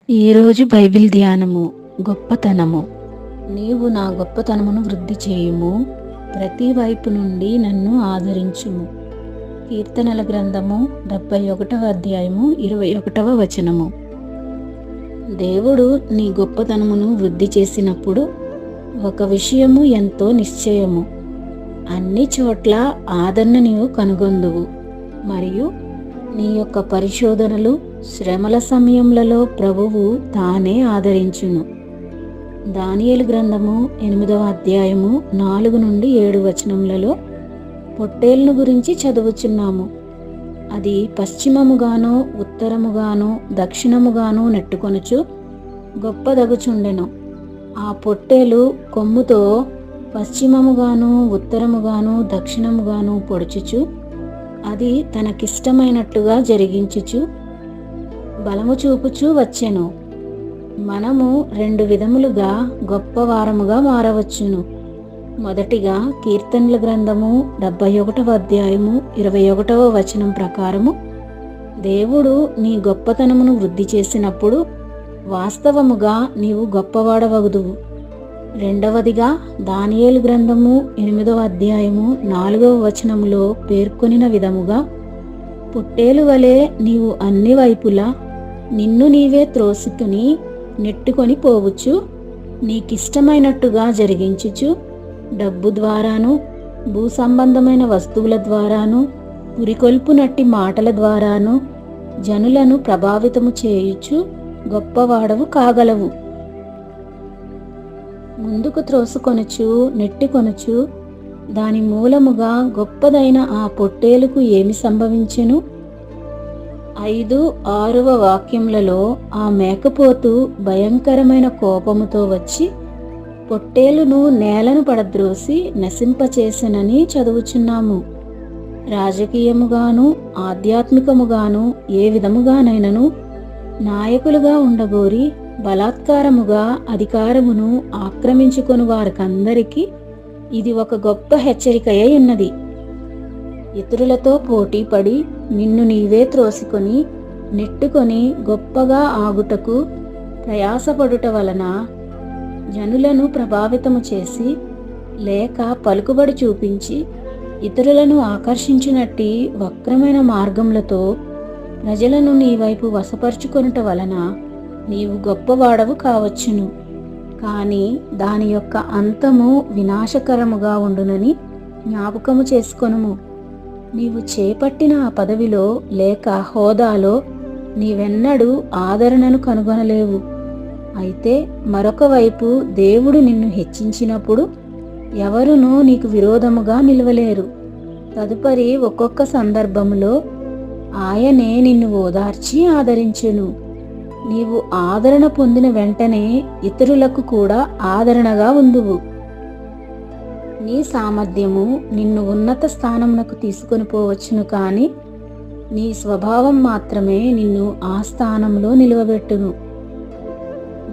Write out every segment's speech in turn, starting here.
ఈరోజు బైబిల్ ధ్యానము. గొప్పతనము. నీవు నా గొప్పతనమును వృద్ధి చేయుము, ప్రతి వైపు నుండి నన్ను ఆదరించుము. కీర్తనల గ్రంథము 71వ అధ్యాయము 21వ వచనము. దేవుడు నీ గొప్పతనమును వృద్ధి చేసినప్పుడు ఒక విషయము ఎంతో నిశ్చయము, అన్ని చోట్ల ఆదరణ నీవు కనుగొందువు. మరియు నీ యొక్క పరిశోధనలు, శ్రమల సమయములలో ప్రభువు తానే ఆదరించును. దానియేలు గ్రంథము 8వ అధ్యాయము 4 నుండి 7 వచనములలో పొట్టేలును గురించి చదువుచున్నాము. అది పశ్చిమముగానో ఉత్తరముగానో దక్షిణముగానో నెట్టుకొనుచు గొప్పదగుచుండెను. ఆ పొట్టేలు కొమ్ముతో పశ్చిమముగాను ఉత్తరముగాను దక్షిణముగాను పొడుచుచు అది తనకిష్టమైనట్లుగా జరిగించుచు బలము చూపుచూ వచ్చెను. మనము 2 విధములుగా గొప్పవారముగా మారవచ్చును. మొదటిగా కీర్తనల గ్రంథము 71వ అధ్యాయము 21వ వచనం ప్రకారము దేవుడు నీ గొప్పతనమును వృద్ధి చేసినప్పుడు వాస్తవముగా నీవు గొప్పవాడవగుదువు. రెండవదిగా దానియేలు గ్రంథము 8వ అధ్యాయము 4వ వచనములో పేర్కొనిన విధముగా పొట్టేలు వలె నీవు అన్ని వైపులా నిన్ను నీవే త్రోసుకుని నెట్టుకొని పోవచ్చు, నీకిష్టమైనట్టుగా జరిగించుచు డబ్బు ద్వారాను భూ సంబంధమైన వస్తువుల ద్వారాను పురికొల్పునట్టి మాటల ద్వారాను జనులను ప్రభావితము చేయుచు గొప్పవాడవు కాగలవు. ముందుకు త్రోసుకొనుచు నెట్టికొనుచు దాని మూలముగా గొప్పదైన ఆ పొట్టేలుకు ఏమి సంభవించెను? 5, 6వ వాక్యములలో ఆ మేకపోతు భయంకరమైన కోపముతో వచ్చి పొట్టేలును నేలను పడద్రోసి నశింపచేసెనని చదువుచున్నాము. రాజకీయముగాను ఆధ్యాత్మికముగాను ఏ విధముగానైనను నాయకులుగా ఉండగోరి బలాత్కారముగా అధికారమును ఆక్రమించుకొని వారికందరికీ ఇది ఒక గొప్ప హెచ్చరికయై ఉన్నది. ఇతరులతో పోటీపడి నిన్ను నీవే త్రోసికొని నెట్టుకొని గొప్పగా ఆగుటకు ప్రయాసపడుట వలన జనులను ప్రభావితము చేసి లేక పలుకుబడి చూపించి ఇతరులను ఆకర్షించినట్టి వక్రమైన మార్గములతో ప్రజలను నీ వైపు వశపరుచుకొనుట వలన నీవు గొప్పవాడవు కావచ్చును. కానీ దాని యొక్క అంతము వినాశకరముగా ఉండునని జ్ఞాపకము చేసుకొనుము. నీవు చేపట్టిన ఆ పదవిలో లేక హోదాలో నీవెన్నడూ ఆదరణను కనుగొనలేవు. అయితే మరొక వైపు దేవుడు నిన్ను హెచ్చించినప్పుడు ఎవరునూ నీకు విరోధముగా నిలవలేరు. తదుపరి ఒక్కొక్క సందర్భములో ఆయనే నిన్ను ఓదార్చి ఆదరించెను. నీవు ఆదరణ పొందిన వెంటనే ఇతరులకు కూడా ఆదరణగా ఉందువు. నీ సామర్థ్యము నిన్ను ఉన్నత స్థానమునకు తీసుకొని పోవచ్చును, కానీ నీ స్వభావం మాత్రమే నిన్ను ఆ స్థానంలో నిలువబెట్టును.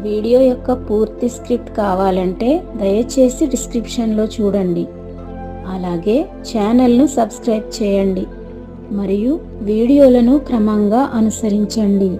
వీడియో యొక్క పూర్తి స్క్రిప్ట్ కావాలంటే దయచేసి డిస్క్రిప్షన్లో చూడండి. అలాగే ఛానల్ను సబ్స్క్రైబ్ చేయండి మరియు వీడియోలను క్రమంగా అనుసరించండి.